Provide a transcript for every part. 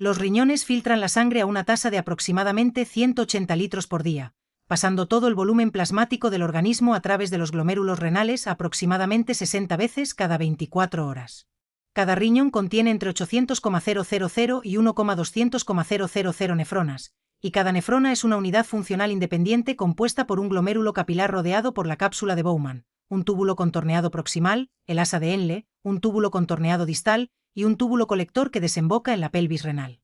Los riñones filtran la sangre a una tasa de aproximadamente 180 litros por día, pasando todo el volumen plasmático del organismo a través de los glomérulos renales aproximadamente 60 veces cada 24 horas. Cada riñón contiene entre 800,000 y 1,200,000 nefronas, y cada nefrona es una unidad funcional independiente compuesta por un glomérulo capilar rodeado por la cápsula de Bowman, un túbulo contorneado proximal, el asa de Henle, un túbulo contorneado distal, y un túbulo colector que desemboca en la pelvis renal.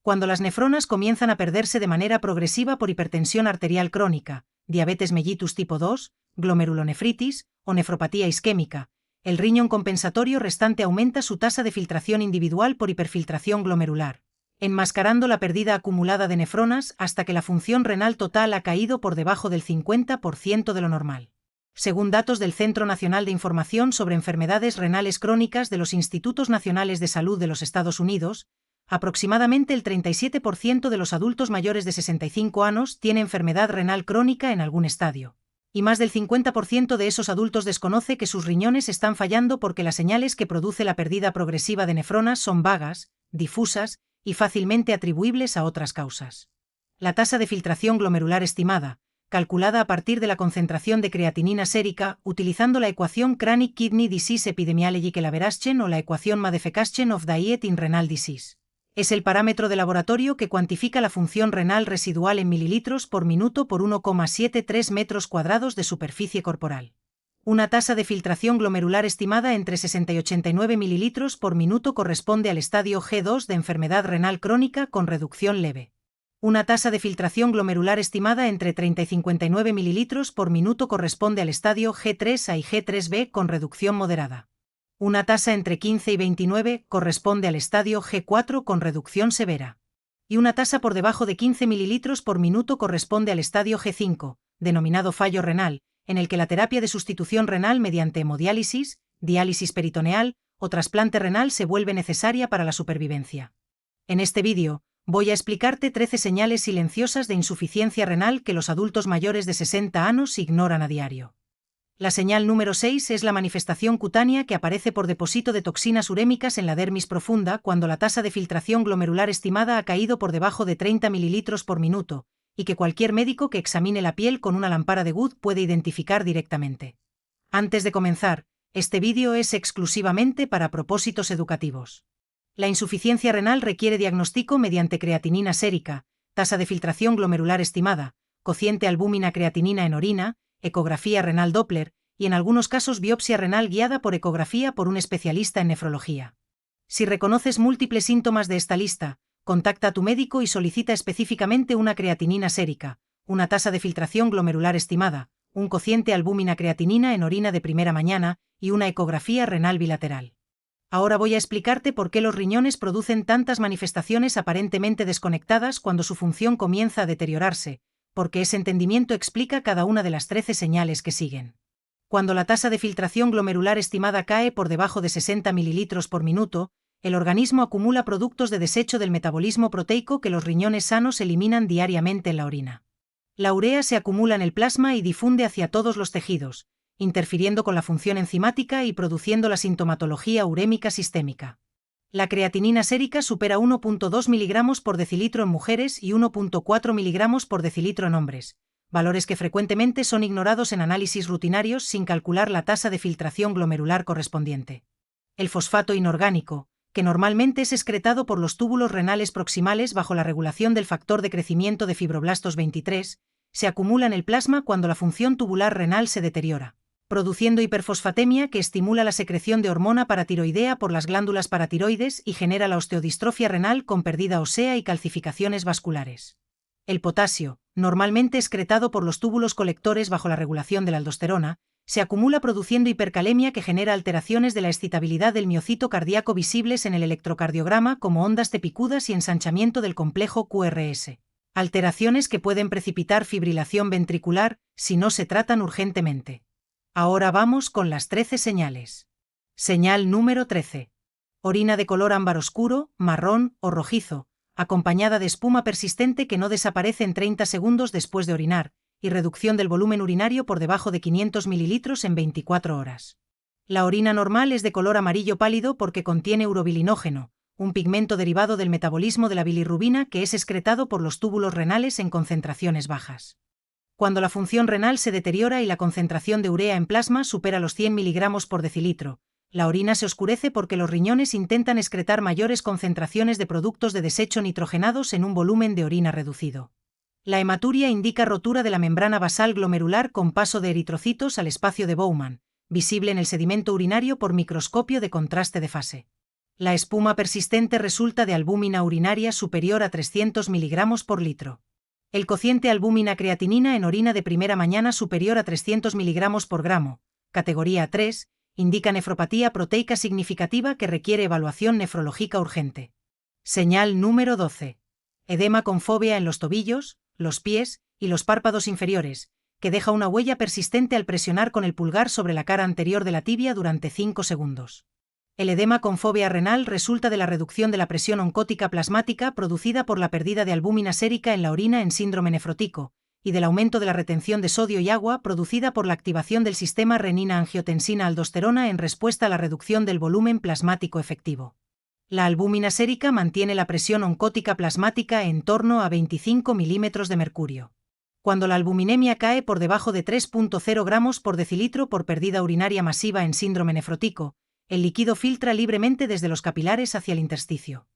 Cuando las nefronas comienzan a perderse de manera progresiva por hipertensión arterial crónica, diabetes mellitus tipo 2, glomerulonefritis o nefropatía isquémica, el riñón compensatorio restante aumenta su tasa de filtración individual por hiperfiltración glomerular, enmascarando la pérdida acumulada de nefronas hasta que la función renal total ha caído por debajo del 50% de lo normal. Según datos del Centro Nacional de Información sobre Enfermedades Renales Crónicas de los Institutos Nacionales de Salud de los Estados Unidos, aproximadamente el 37% de los adultos mayores de 65 años tiene enfermedad renal crónica en algún estadio, y más del 50% de esos adultos desconoce que sus riñones están fallando porque las señales que produce la pérdida progresiva de nefronas son vagas, difusas y fácilmente atribuibles a otras causas. La tasa de filtración glomerular estimada, calculada a partir de la concentración de creatinina sérica utilizando la ecuación Chronic Kidney Disease Epidemiologic Elaboration o la ecuación Modification of Diet in Renal Disease. Es el parámetro de laboratorio que cuantifica la función renal residual en mililitros por minuto por 1,73 metros cuadrados de superficie corporal. Una tasa de filtración glomerular estimada entre 60 y 89 mililitros por minuto corresponde al estadio G2 de enfermedad renal crónica con reducción leve. Una tasa de filtración glomerular estimada entre 30 y 59 mililitros por minuto corresponde al estadio G3A y G3B con reducción moderada. Una tasa entre 15 y 29 corresponde al estadio G4 con reducción severa. Y una tasa por debajo de 15 mililitros por minuto corresponde al estadio G5, denominado fallo renal, en el que la terapia de sustitución renal mediante hemodiálisis, diálisis peritoneal o trasplante renal se vuelve necesaria para la supervivencia. En este vídeo, voy a explicarte 13 señales silenciosas de insuficiencia renal que los adultos mayores de 60 años ignoran a diario. La señal número 6 es la manifestación cutánea que aparece por depósito de toxinas urémicas en la dermis profunda cuando la tasa de filtración glomerular estimada ha caído por debajo de 30 mililitros por minuto, y que cualquier médico que examine la piel con una lámpara de Wood puede identificar directamente. Antes de comenzar, este vídeo es exclusivamente para propósitos educativos. La insuficiencia renal requiere diagnóstico mediante creatinina sérica, tasa de filtración glomerular estimada, cociente albúmina-creatinina en orina, ecografía renal Doppler, y en algunos casos biopsia renal guiada por ecografía por un especialista en nefrología. Si reconoces múltiples síntomas de esta lista, contacta a tu médico y solicita específicamente una creatinina sérica, una tasa de filtración glomerular estimada, un cociente albúmina-creatinina en orina de primera mañana y una ecografía renal bilateral. Ahora voy a explicarte por qué los riñones producen tantas manifestaciones aparentemente desconectadas cuando su función comienza a deteriorarse, porque ese entendimiento explica cada una de las 13 señales que siguen. Cuando la tasa de filtración glomerular estimada cae por debajo de 60 mililitros por minuto, el organismo acumula productos de desecho del metabolismo proteico que los riñones sanos eliminan diariamente en la orina. La urea se acumula en el plasma y difunde hacia todos los tejidos, interfiriendo con la función enzimática y produciendo la sintomatología urémica sistémica. La creatinina sérica supera 1,2 miligramos por decilitro en mujeres y 1,4 miligramos por decilitro en hombres, valores que frecuentemente son ignorados en análisis rutinarios sin calcular la tasa de filtración glomerular correspondiente. El fosfato inorgánico, que normalmente es excretado por los túbulos renales proximales bajo la regulación del factor de crecimiento de fibroblastos 23, se acumula en el plasma cuando la función tubular renal se deteriora, produciendo hiperfosfatemia que estimula la secreción de hormona paratiroidea por las glándulas paratiroides y genera la osteodistrofia renal con pérdida ósea y calcificaciones vasculares. El potasio, normalmente excretado por los túbulos colectores bajo la regulación de la aldosterona, se acumula produciendo hipercalemia que genera alteraciones de la excitabilidad del miocito cardíaco visibles en el electrocardiograma como ondas de picudas y ensanchamiento del complejo QRS. Alteraciones que pueden precipitar fibrilación ventricular si no se tratan urgentemente. Ahora vamos con las 13 señales. Señal número 13. Orina de color ámbar oscuro, marrón o rojizo, acompañada de espuma persistente que no desaparece en 30 segundos después de orinar, y reducción del volumen urinario por debajo de 500 mililitros en 24 horas. La orina normal es de color amarillo pálido porque contiene urobilinógeno, un pigmento derivado del metabolismo de la bilirrubina que es excretado por los túbulos renales en concentraciones bajas. Cuando la función renal se deteriora y la concentración de urea en plasma supera los 100 miligramos por decilitro, la orina se oscurece porque los riñones intentan excretar mayores concentraciones de productos de desecho nitrogenados en un volumen de orina reducido. La hematuria indica rotura de la membrana basal glomerular con paso de eritrocitos al espacio de Bowman, visible en el sedimento urinario por microscopio de contraste de fase. La espuma persistente resulta de albúmina urinaria superior a 300 miligramos por litro. El cociente albúmina-creatinina en orina de primera mañana superior a 300 miligramos por gramo, categoría 3, indica nefropatía proteica significativa que requiere evaluación nefrológica urgente. Señal número 12. Edema con fovea en los tobillos, los pies y los párpados inferiores, que deja una huella persistente al presionar con el pulgar sobre la cara anterior de la tibia durante 5 segundos. El edema con fovea renal resulta de la reducción de la presión oncótica plasmática producida por la pérdida de albúmina sérica en la orina en síndrome nefrótico, y del aumento de la retención de sodio y agua producida por la activación del sistema renina-angiotensina-aldosterona en respuesta a la reducción del volumen plasmático efectivo. La albúmina sérica mantiene la presión oncótica plasmática en torno a 25 milímetros de mercurio. Cuando la albuminemia cae por debajo de 3,0 gramos por decilitro por pérdida urinaria masiva en síndrome nefrótico, el líquido filtra libremente desde los capilares hacia el intersticio.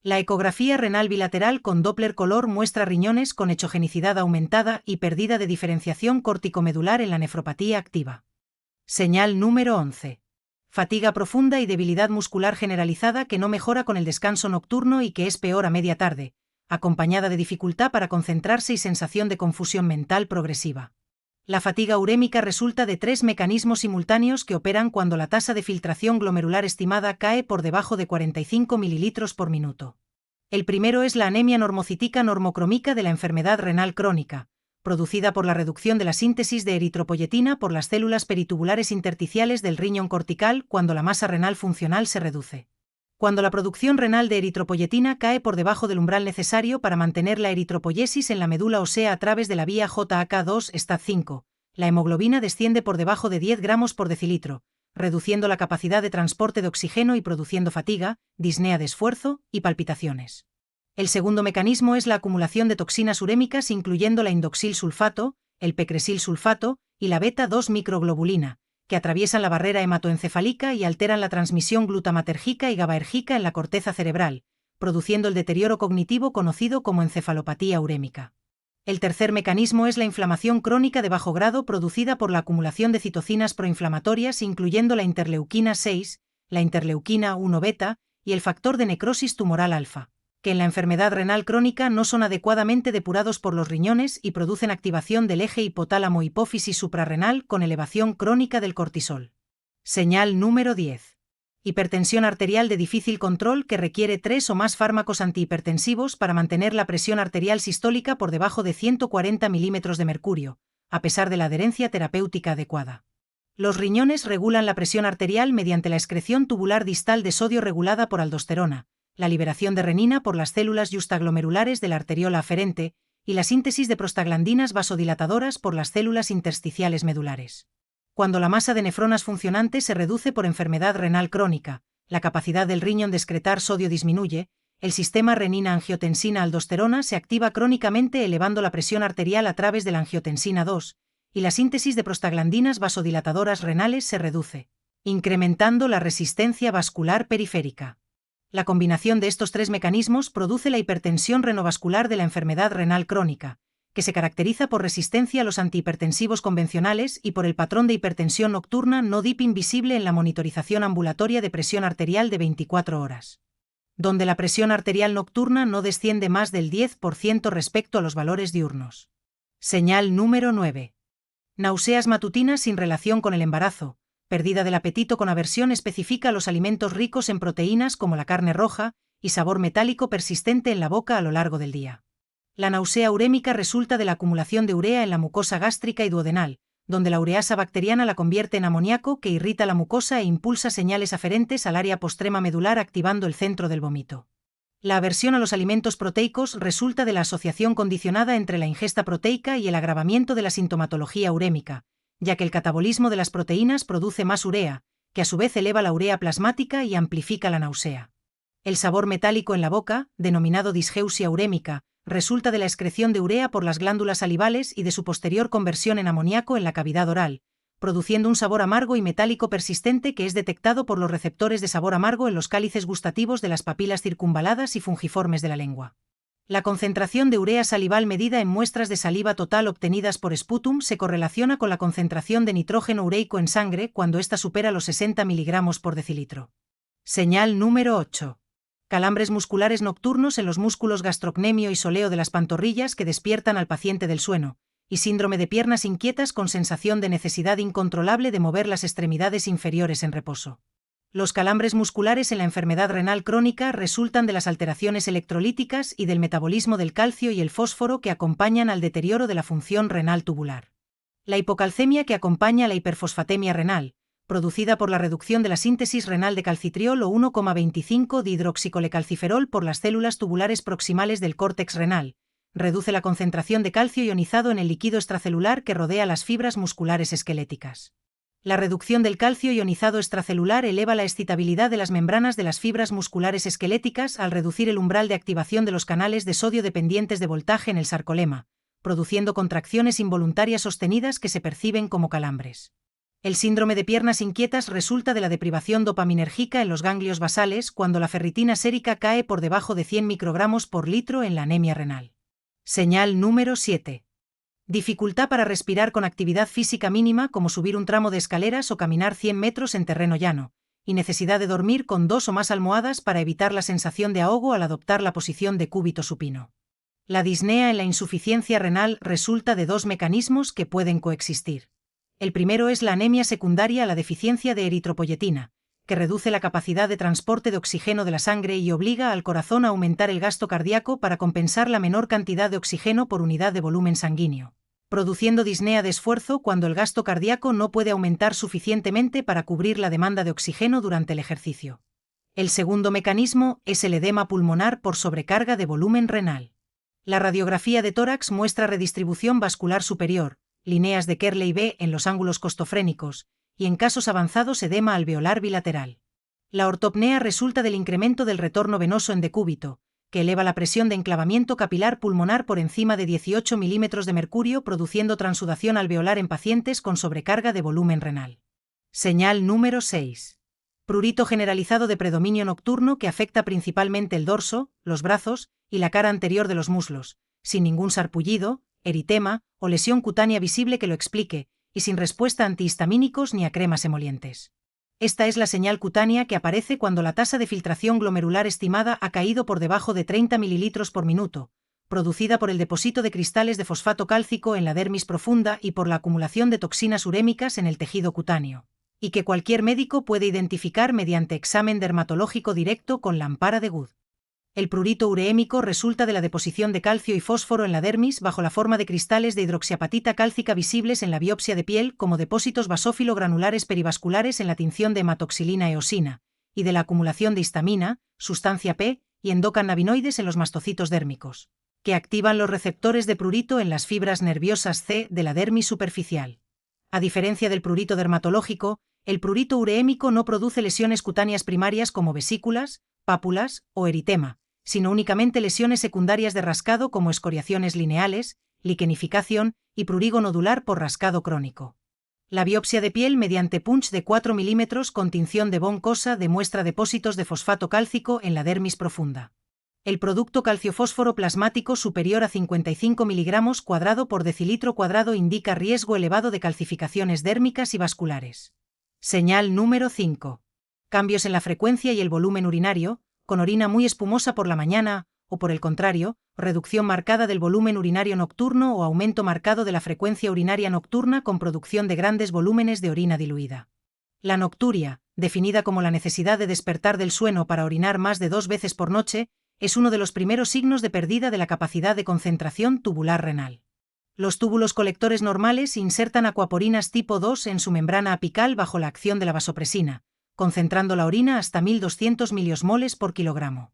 La ecografía renal bilateral con Doppler color muestra riñones con echogenicidad aumentada y pérdida de diferenciación corticomedular en la nefropatía activa. Señal número 11. Fatiga profunda y debilidad muscular generalizada que no mejora con el descanso nocturno y que es peor a media tarde, acompañada de dificultad para concentrarse y sensación de confusión mental progresiva. La fatiga urémica resulta de 3 mecanismos simultáneos que operan cuando la tasa de filtración glomerular estimada cae por debajo de 45 mililitros por minuto. El primero es la anemia normocítica normocrómica de la enfermedad renal crónica, producida por la reducción de la síntesis de eritropoyetina por las células peritubulares intersticiales del riñón cortical cuando la masa renal funcional se reduce. Cuando la producción renal de eritropoyetina cae por debajo del umbral necesario para mantener la eritropoyesis en la médula ósea a través de la vía JAK2-STAT5, la hemoglobina desciende por debajo de 10 gramos por decilitro, reduciendo la capacidad de transporte de oxígeno y produciendo fatiga, disnea de esfuerzo y palpitaciones. El segundo mecanismo es la acumulación de toxinas urémicas incluyendo la indoxil sulfato, el pecresil sulfato y la beta-2 microglobulina, que atraviesan la barrera hematoencefálica y alteran la transmisión glutamatérgica y GABAérgica en la corteza cerebral, produciendo el deterioro cognitivo conocido como encefalopatía urémica. El tercer mecanismo es la inflamación crónica de bajo grado producida por la acumulación de citocinas proinflamatorias incluyendo la interleuquina 6, la interleuquina 1 beta y el factor de necrosis tumoral alfa, que en la enfermedad renal crónica no son adecuadamente depurados por los riñones y producen activación del eje hipotálamo-hipófisis suprarrenal con elevación crónica del cortisol. Señal número 10. Hipertensión arterial de difícil control que requiere 3 o más fármacos antihipertensivos para mantener la presión arterial sistólica por debajo de 140 milímetros de mercurio, a pesar de la adherencia terapéutica adecuada. Los riñones regulan la presión arterial mediante la excreción tubular distal de sodio regulada por aldosterona, la liberación de renina por las células justaglomerulares de la arteriola aferente y la síntesis de prostaglandinas vasodilatadoras por las células intersticiales medulares. Cuando la masa de nefronas funcionantes se reduce por enfermedad renal crónica, la capacidad del riñón de excretar sodio disminuye, el sistema renina-angiotensina-aldosterona se activa crónicamente elevando la presión arterial a través de la angiotensina 2, y la síntesis de prostaglandinas vasodilatadoras renales se reduce, incrementando la resistencia vascular periférica. La combinación de estos 3 mecanismos produce la hipertensión renovascular de la enfermedad renal crónica, que se caracteriza por resistencia a los antihipertensivos convencionales y por el patrón de hipertensión nocturna no DIP invisible en la monitorización ambulatoria de presión arterial de 24 horas, donde la presión arterial nocturna no desciende más del 10% respecto a los valores diurnos. Señal número 9. Náuseas matutinas sin relación con el embarazo. Pérdida del apetito con aversión específica a los alimentos ricos en proteínas como la carne roja y sabor metálico persistente en la boca a lo largo del día. La náusea urémica resulta de la acumulación de urea en la mucosa gástrica y duodenal, donde la ureasa bacteriana la convierte en amoníaco que irrita la mucosa e impulsa señales aferentes al área postrema medular activando el centro del vómito. La aversión a los alimentos proteicos resulta de la asociación condicionada entre la ingesta proteica y el agravamiento de la sintomatología urémica, ya que el catabolismo de las proteínas produce más urea, que a su vez eleva la urea plasmática y amplifica la náusea. El sabor metálico en la boca, denominado disgeusia urémica, resulta de la excreción de urea por las glándulas salivales y de su posterior conversión en amoníaco en la cavidad oral, produciendo un sabor amargo y metálico persistente que es detectado por los receptores de sabor amargo en los cálices gustativos de las papilas circunvaladas y fungiformes de la lengua. La concentración de urea salival medida en muestras de saliva total obtenidas por sputum se correlaciona con la concentración de nitrógeno ureico en sangre cuando ésta supera los 60 miligramos por decilitro. Señal número 8. Calambres musculares nocturnos en los músculos gastrocnemio y soleo de las pantorrillas que despiertan al paciente del sueño, y síndrome de piernas inquietas con sensación de necesidad incontrolable de mover las extremidades inferiores en reposo. Los calambres musculares en la enfermedad renal crónica resultan de las alteraciones electrolíticas y del metabolismo del calcio y el fósforo que acompañan al deterioro de la función renal tubular. La hipocalcemia que acompaña a la hiperfosfatemia renal, producida por la reducción de la síntesis renal de calcitriol o 1,25 dihidroxicolecalciferol por las células tubulares proximales del córtex renal, reduce la concentración de calcio ionizado en el líquido extracelular que rodea las fibras musculares esqueléticas. La reducción del calcio ionizado extracelular eleva la excitabilidad de las membranas de las fibras musculares esqueléticas al reducir el umbral de activación de los canales de sodio dependientes de voltaje en el sarcolema, produciendo contracciones involuntarias sostenidas que se perciben como calambres. El síndrome de piernas inquietas resulta de la deprivación dopaminérgica en los ganglios basales cuando la ferritina sérica cae por debajo de 100 microgramos por litro en la anemia renal. Señal número 7. Dificultad para respirar con actividad física mínima como subir un tramo de escaleras o caminar 100 metros en terreno llano, y necesidad de dormir con 2 o más almohadas para evitar la sensación de ahogo al adoptar la posición de cúbito supino. La disnea en la insuficiencia renal resulta de 2 mecanismos que pueden coexistir. El primero es la anemia secundaria a la deficiencia de eritropoyetina, que reduce la capacidad de transporte de oxígeno de la sangre y obliga al corazón a aumentar el gasto cardíaco para compensar la menor cantidad de oxígeno por unidad de volumen sanguíneo, produciendo disnea de esfuerzo cuando el gasto cardíaco no puede aumentar suficientemente para cubrir la demanda de oxígeno durante el ejercicio. El segundo mecanismo es el edema pulmonar por sobrecarga de volumen renal. La radiografía de tórax muestra redistribución vascular superior, líneas de Kerley-B en los ángulos costofrénicos, y en casos avanzados edema alveolar bilateral. La ortopnea resulta del incremento del retorno venoso en decúbito, que eleva la presión de enclavamiento capilar pulmonar por encima de 18 milímetros de mercurio, produciendo transudación alveolar en pacientes con sobrecarga de volumen renal. Señal número 6. Prurito generalizado de predominio nocturno que afecta principalmente el dorso, los brazos y la cara anterior de los muslos, sin ningún sarpullido, eritema o lesión cutánea visible que lo explique, y sin respuesta a antihistamínicos ni a cremas emolientes. Esta es la señal cutánea que aparece cuando la tasa de filtración glomerular estimada ha caído por debajo de 30 mililitros por minuto, producida por el depósito de cristales de fosfato cálcico en la dermis profunda y por la acumulación de toxinas urémicas en el tejido cutáneo, y que cualquier médico puede identificar mediante examen dermatológico directo con la ampara de Good. El prurito ureémico resulta de la deposición de calcio y fósforo en la dermis bajo la forma de cristales de hidroxiapatita cálcica visibles en la biopsia de piel como depósitos basófilo-granulares perivasculares en la tinción de hematoxilina eosina, y de la acumulación de histamina, sustancia P y endocannabinoides en los mastocitos dérmicos, que activan los receptores de prurito en las fibras nerviosas C de la dermis superficial. A diferencia del prurito dermatológico, el prurito ureémico no produce lesiones cutáneas primarias como vesículas, pápulas o eritema, sino únicamente lesiones secundarias de rascado como escoriaciones lineales, liquenificación y prurigo nodular por rascado crónico. La biopsia de piel mediante punch de 4 milímetros con tinción de Von Cosa demuestra depósitos de fosfato cálcico en la dermis profunda. El producto calciofósforo plasmático superior a 55 miligramos cuadrado por decilitro cuadrado indica riesgo elevado de calcificaciones dérmicas y vasculares. Señal número 5. Cambios en la frecuencia y el volumen urinario, con orina muy espumosa por la mañana, o por el contrario, reducción marcada del volumen urinario nocturno o aumento marcado de la frecuencia urinaria nocturna con producción de grandes volúmenes de orina diluida. La nocturia, definida como la necesidad de despertar del sueño para orinar más de 2 veces por noche, es uno de los primeros signos de pérdida de la capacidad de concentración tubular renal. Los túbulos colectores normales insertan acuaporinas tipo 2 en su membrana apical bajo la acción de la vasopresina, concentrando la orina hasta 1200 miliosmoles por kilogramo.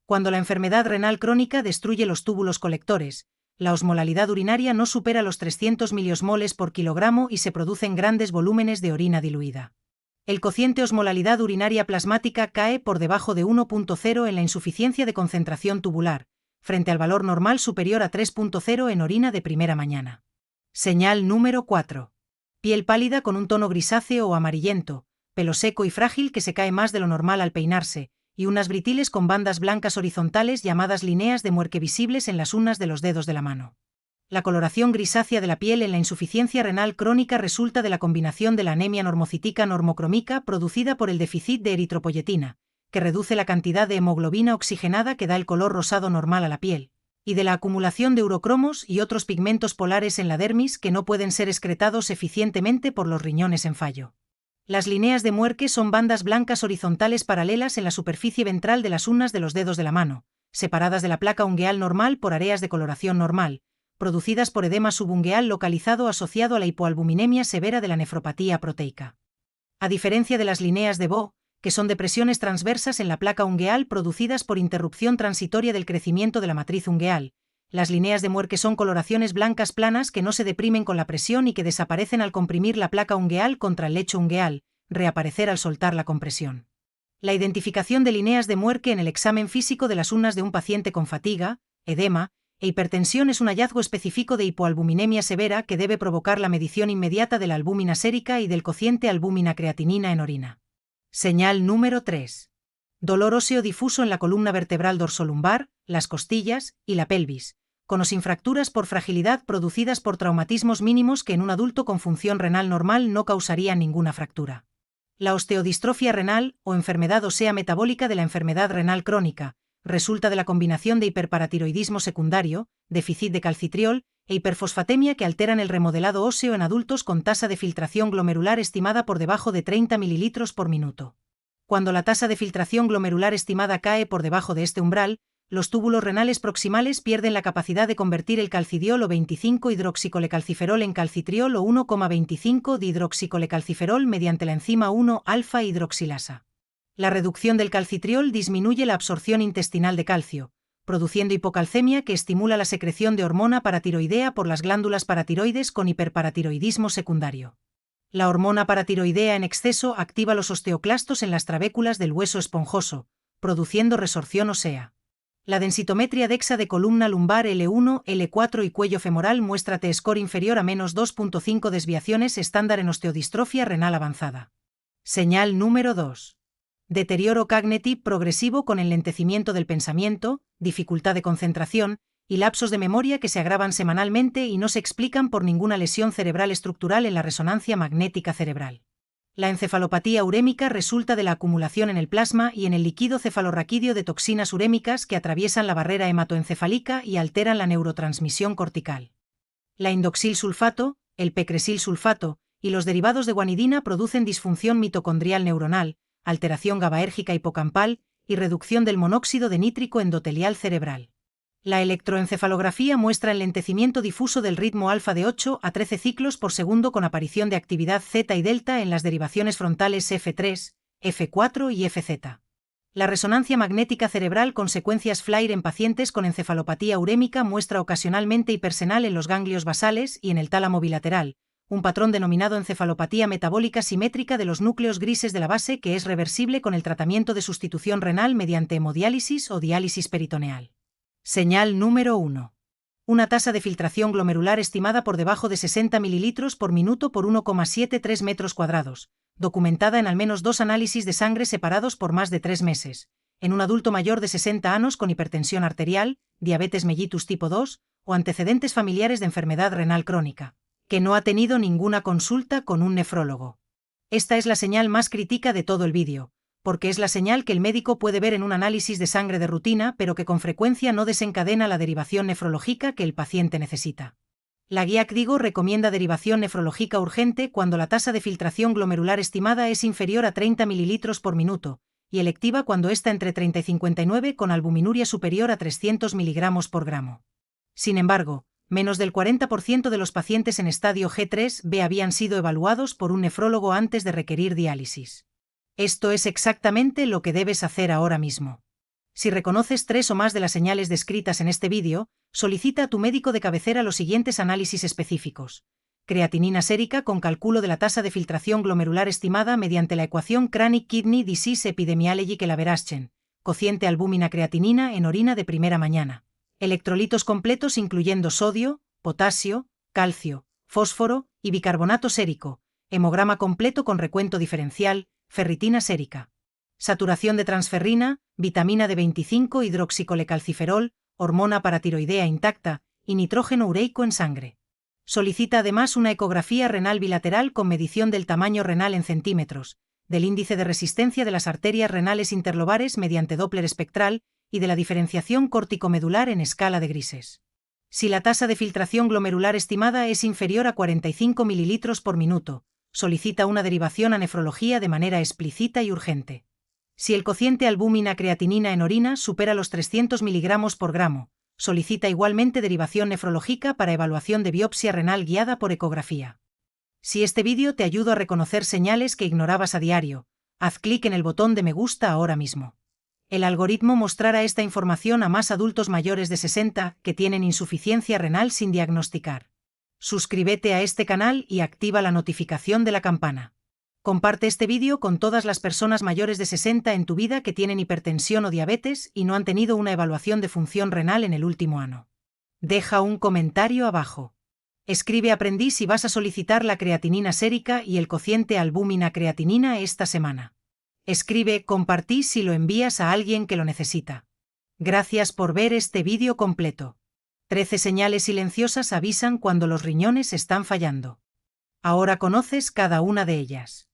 Cuando la enfermedad renal crónica destruye los túbulos colectores, la osmolalidad urinaria no supera los 300 miliosmoles por kilogramo y se producen grandes volúmenes de orina diluida. El cociente osmolalidad urinaria plasmática cae por debajo de 1.0 en la insuficiencia de concentración tubular, frente al valor normal superior a 3.0 en orina de primera mañana. Señal número 4. Piel pálida con un tono grisáceo o amarillento, pelo seco y frágil que se cae más de lo normal al peinarse, y unas britiles con bandas blancas horizontales llamadas líneas de Muerque visibles en las uñas de los dedos de la mano. La coloración grisácea de la piel en la insuficiencia renal crónica resulta de la combinación de la anemia normocítica normocrómica producida por el déficit de eritropoyetina, que reduce la cantidad de hemoglobina oxigenada que da el color rosado normal a la piel, y de la acumulación de urocromos y otros pigmentos polares en la dermis que no pueden ser excretados eficientemente por los riñones en fallo. Las líneas de Muerque son bandas blancas horizontales paralelas en la superficie ventral de las uñas de los dedos de la mano, separadas de la placa ungueal normal por áreas de coloración normal, producidas por edema subungueal localizado asociado a la hipoalbuminemia severa de la nefropatía proteica. A diferencia de las líneas de Bo, que son depresiones transversas en la placa ungueal producidas por interrupción transitoria del crecimiento de la matriz ungueal, las líneas de Muerque son coloraciones blancas planas que no se deprimen con la presión y que desaparecen al comprimir la placa ungueal contra el lecho ungueal, reaparecer al soltar la compresión. La identificación de líneas de Muerque en el examen físico de las uñas de un paciente con fatiga, edema e hipertensión es un hallazgo específico de hipoalbuminemia severa que debe provocar la medición inmediata de la albúmina sérica y del cociente albúmina-creatinina en orina. Señal número 3. Dolor óseo difuso en la columna vertebral dorsolumbar, las costillas y la pelvis, con o sin fracturas por fragilidad producidas por traumatismos mínimos que en un adulto con función renal normal no causarían ninguna fractura. La osteodistrofia renal, o enfermedad ósea metabólica de la enfermedad renal crónica, resulta de la combinación de hiperparatiroidismo secundario, déficit de calcitriol, e hiperfosfatemia que alteran el remodelado óseo en adultos con tasa de filtración glomerular estimada por debajo de 30 ml por minuto. Cuando la tasa de filtración glomerular estimada cae por debajo de este umbral, los túbulos renales proximales pierden la capacidad de convertir el calcidiol o 25-hidroxicolecalciferol en calcitriol o 1,25-dihidroxicolecalciferol mediante la enzima 1-alfa-hidroxilasa. La reducción del calcitriol disminuye la absorción intestinal de calcio, produciendo hipocalcemia que estimula la secreción de hormona paratiroidea por las glándulas paratiroides con hiperparatiroidismo secundario. La hormona paratiroidea en exceso activa los osteoclastos en las trabéculas del hueso esponjoso, produciendo resorción ósea. La densitometría DEXA de columna lumbar L1, L4 y cuello femoral muestra T-score inferior a menos 2.5 desviaciones estándar en osteodistrofia renal avanzada. Señal número 2. Deterioro cognitivo progresivo con enlentecimiento del pensamiento, dificultad de concentración y lapsos de memoria que se agravan semanalmente y no se explican por ninguna lesión cerebral estructural en la resonancia magnética cerebral. La encefalopatía urémica resulta de la acumulación en el plasma y en el líquido cefalorraquídeo de toxinas urémicas que atraviesan la barrera hematoencefálica y alteran la neurotransmisión cortical. La indoxil-sulfato, el pecresil-sulfato y los derivados de guanidina producen disfunción mitocondrial neuronal, alteración GABAérgica hipocampal y reducción del monóxido de nítrico endotelial cerebral. La electroencefalografía muestra enlentecimiento difuso del ritmo alfa de 8 a 13 ciclos por segundo con aparición de actividad zeta y delta en las derivaciones frontales F3, F4 y FZ. La resonancia magnética cerebral con secuencias FLAIR en pacientes con encefalopatía urémica muestra ocasionalmente hipersenal en los ganglios basales y en el tálamo bilateral, un patrón denominado encefalopatía metabólica simétrica de los núcleos grises de la base que es reversible con el tratamiento de sustitución renal mediante hemodiálisis o diálisis peritoneal. Señal número 1. Una tasa de filtración glomerular estimada por debajo de 60 ml por minuto por 1,73 metros cuadrados, documentada en al menos 2 análisis de sangre separados por más de 3 meses, en un adulto mayor de 60 años con hipertensión arterial, diabetes mellitus tipo 2 o antecedentes familiares de enfermedad renal crónica, que no ha tenido ninguna consulta con un nefrólogo. Esta es la señal más crítica de todo el vídeo, porque es la señal que el médico puede ver en un análisis de sangre de rutina pero que con frecuencia no desencadena la derivación nefrológica que el paciente necesita. La guía CDIGO recomienda derivación nefrológica urgente cuando la tasa de filtración glomerular estimada es inferior a 30 ml por minuto, y electiva cuando está entre 30 y 59 con albuminuria superior a 300 mg por gramo. Sin embargo, menos del 40% de los pacientes en estadio G3B habían sido evaluados por un nefrólogo antes de requerir diálisis. Esto es exactamente lo que debes hacer ahora mismo. Si reconoces 3 o más de las señales descritas en este vídeo, solicita a tu médico de cabecera los siguientes análisis específicos: creatinina sérica con cálculo de la tasa de filtración glomerular estimada mediante la ecuación Chronic Kidney Disease Epidemiologic Elaboration, cociente albúmina creatinina en orina de primera mañana. Electrolitos completos incluyendo sodio, potasio, calcio, fósforo y bicarbonato sérico, hemograma completo con recuento diferencial, ferritina sérica. Saturación de transferrina, vitamina D25 hidroxicolecalciferol, hormona paratiroidea intacta y nitrógeno ureico en sangre. Solicita además una ecografía renal bilateral con medición del tamaño renal en centímetros, del índice de resistencia de las arterias renales interlobares mediante Doppler espectral y de la diferenciación córtico-medular en escala de grises. Si la tasa de filtración glomerular estimada es inferior a 45 ml por minuto, solicita una derivación a nefrología de manera explícita y urgente. Si el cociente albúmina creatinina en orina supera los 300 mg por gramo, solicita igualmente derivación nefrológica para evaluación de biopsia renal guiada por ecografía. Si este vídeo te ayuda a reconocer señales que ignorabas a diario, haz clic en el botón de me gusta ahora mismo. El algoritmo mostrará esta información a más adultos mayores de 60 que tienen insuficiencia renal sin diagnosticar. Suscríbete a este canal y activa la notificación de la campana. Comparte este vídeo con todas las personas mayores de 60 en tu vida que tienen hipertensión o diabetes y no han tenido una evaluación de función renal en el último año. Deja un comentario abajo. Escribe aprendí si vas a solicitar la creatinina sérica y el cociente albúmina creatinina esta semana. Escribe compartí si lo envías a alguien que lo necesita. Gracias por ver este vídeo completo. 13 señales silenciosas avisan cuando los riñones están fallando. Ahora conoces cada una de ellas.